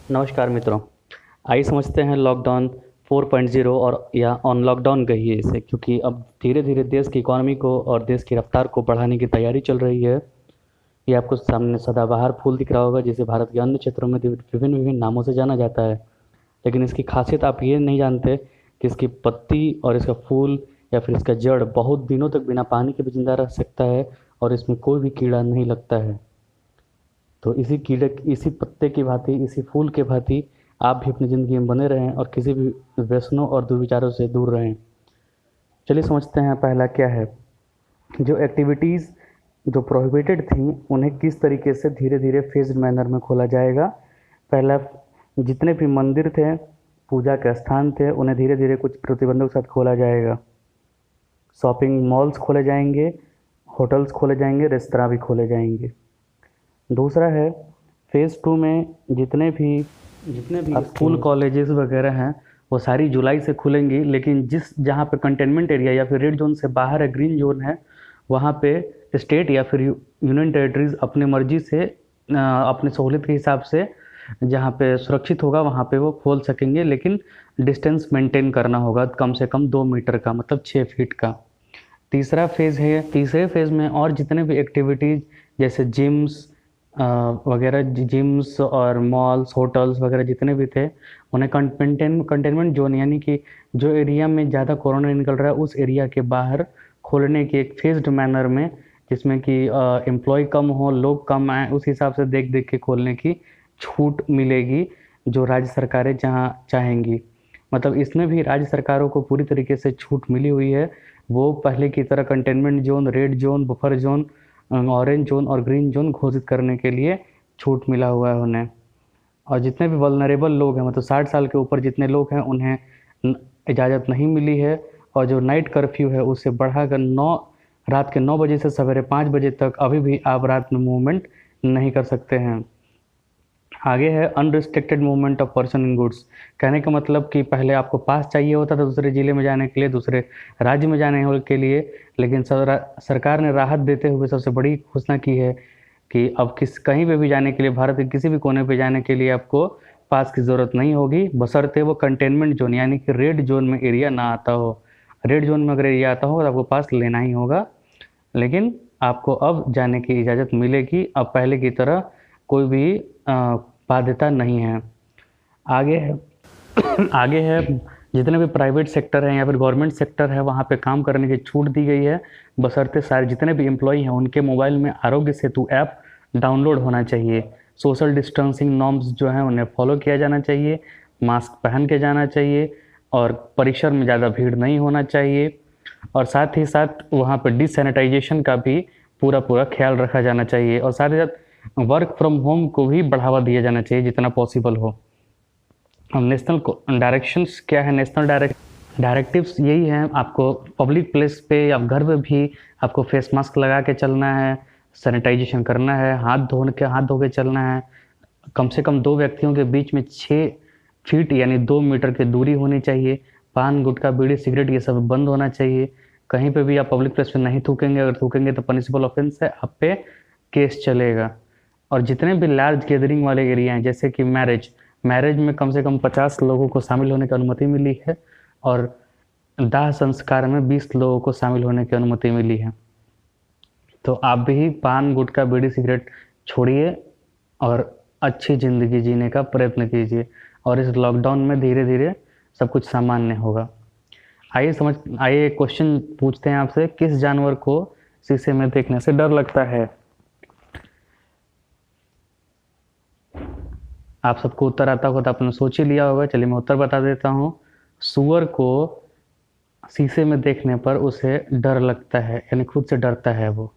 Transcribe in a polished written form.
नमस्कार मित्रों। आइए समझते हैं लॉकडाउन 4.0 और या ऑन लॉकडाउन कहिए इसे, क्योंकि अब धीरे धीरे देश की इकॉनमी को और देश की रफ्तार को बढ़ाने की तैयारी चल रही है। ये आपको सामने सदाबहार फूल दिख रहा होगा, जिसे भारत के अन्य क्षेत्रों में विभिन्न विभिन्न नामों से जाना जाता है। लेकिन इसकी खासियत आप ये नहीं जानते कि इसकी पत्ती और इसका फूल या फिर इसका जड़ बहुत दिनों तक बिना पानी के भी जिंदा रह सकता है और इसमें कोई भी कीड़ा नहीं लगता है। तो इसी कीड़े, इसी पत्ते की भांति, इसी फूल के भांति आप भी अपनी ज़िंदगी में बने रहें और किसी भी व्यसनों और दुर्विचारों से दूर रहें। चलिए समझते हैं पहला क्या है। जो एक्टिविटीज़ जो प्रोहिबिटेड थी उन्हें किस तरीके से धीरे धीरे फेज्ड मैनर में खोला जाएगा। पहला, जितने भी मंदिर थे, पूजा के स्थान थे, उन्हें धीरे धीरे कुछ प्रतिबंधों के साथ खोला जाएगा। शॉपिंग मॉल्स खोले जाएंगे, होटल्स खोले जाएंगे, रेस्तरां भी खोले जाएंगे। दूसरा है, फेज़ 2 में जितने भी स्कूल कॉलेजेस वगैरह हैं वो सारी जुलाई से खुलेंगी, लेकिन जहाँ पे कंटेनमेंट एरिया या फिर रेड जोन से बाहर है, ग्रीन जोन है, वहाँ पे स्टेट या फिर यूनियन टेरिटरीज अपने मर्जी से अपने सहूलियत के हिसाब से जहाँ पे सुरक्षित होगा वहाँ पे वो खोल सकेंगे, लेकिन डिस्टेंस मेंटेन करना होगा कम से कम 2 मीटर का, मतलब 6 फीट का। तीसरा फेज़ है, तीसरे फेज़ में और जितने भी एक्टिविटीज़ जैसे जिम्स वगैरह, जिम्स और मॉल्स, होटल्स वगैरह जितने भी थे, उन्हें कंटेनमेंट जोन यानी कि जो एरिया में ज़्यादा कोरोना निकल रहा है उस एरिया के बाहर खोलने की एक फेज्ड मैनर में, जिसमें कि एम्प्लॉय कम हो, लोग कम आए, उस हिसाब से देख देख के खोलने की छूट मिलेगी जो राज्य सरकारें जहाँ चाहेंगी। मतलब इसमें भी राज्य सरकारों को पूरी तरीके से छूट मिली हुई है। वो पहले की तरह containment zone, red zone, buffer zone, orange zone और ग्रीन जोन घोषित करने के लिए छूट मिला हुआ है उन्हें। और जितने भी वल्नरेबल लोग हैं, मतलब 60 साल के ऊपर जितने लोग हैं, उन्हें इजाज़त नहीं मिली है। और जो नाइट कर्फ्यू है उसे बढ़ाकर रात के 9 बजे से सवेरे 5 बजे तक अभी भी आप रात में मूवमेंट नहीं कर सकते हैं। आगे है unrestricted movement of person and goods. कहने का मतलब कि पहले आपको पास चाहिए होता था दूसरे ज़िले में जाने के लिए, दूसरे राज्य में जाने के लिए, लेकिन सरकार ने राहत देते हुए सबसे बड़ी घोषणा की है कि अब कहीं पे भी जाने के लिए, भारत के किसी भी कोने पे जाने के लिए आपको पास की ज़रूरत नहीं होगी, बशर्ते वो कंटेनमेंट जोन यानी कि रेड जोन में एरिया ना आता हो। रेड जोन में अगर एरिया आता हो तो आपको पास लेना ही होगा, लेकिन आपको अब जाने की इजाज़त मिलेगी। अब पहले की तरह कोई भी बाध्यता नहीं है। आगे है आगे है, जितने भी प्राइवेट सेक्टर हैं या फिर गवर्नमेंट सेक्टर है वहाँ पे काम करने की छूट दी गई है, बशर्ते सारे जितने भी एम्प्लॉय हैं उनके मोबाइल में आरोग्य सेतु ऐप डाउनलोड होना चाहिए। सोशल डिस्टेंसिंग नॉर्म्स जो हैं उन्हें फॉलो किया जाना चाहिए, मास्क पहन के जाना चाहिए और परिसर में ज़्यादा भीड़ नहीं होना चाहिए। और साथ ही साथ वहाँ पर डिसैनिटाइजेशन का भी पूरा ख्याल रखा जाना चाहिए। और साथ ही साथ वर्क फ्रॉम होम को भी बढ़ावा दिया जाना चाहिए जितना पॉसिबल हो। और नेशनल डायरेक्शंस क्या है? नेशनल डायरेक्टिव्स यही हैं, आपको पब्लिक प्लेस पे या घर पे भी आपको फेस मास्क लगा के चलना है, सैनिटाइजेशन करना है, हाथ धो के चलना है, कम से कम 2 व्यक्तियों के बीच में 6 फीट यानी 2 मीटर की दूरी होनी चाहिए। पान, गुटखा, बीड़ी, सिगरेट ये सब बंद होना चाहिए। कहीं पे भी आप पब्लिक प्लेस पे नहीं थूकेंगे, अगर थूकेंगे तो पनिशेबल ऑफेंस है, आप पे केस चलेगा। और जितने भी लार्ज गैदरिंग वाले एरिया हैं जैसे कि मैरिज में कम से कम 50 लोगों को शामिल होने की अनुमति मिली है और दाह संस्कार में 20 लोगों को शामिल होने की अनुमति मिली है। तो आप भी पान, गुटखा, बीड़ी, सिगरेट छोड़िए और अच्छी ज़िंदगी जीने का प्रयत्न कीजिए और इस लॉकडाउन में धीरे धीरे सब कुछ सामान्य होगा। आइए क्वेश्चन पूछते हैं आपसे, किस जानवर को शीशे में देखने से डर लगता है? आप सबको उत्तर आता होगा तो आपने सोच ही लिया होगा। चलिए मैं उत्तर बता देता हूँ। सूअर को शीशे में देखने पर उसे डर लगता है, यानी खुद से डरता है वो।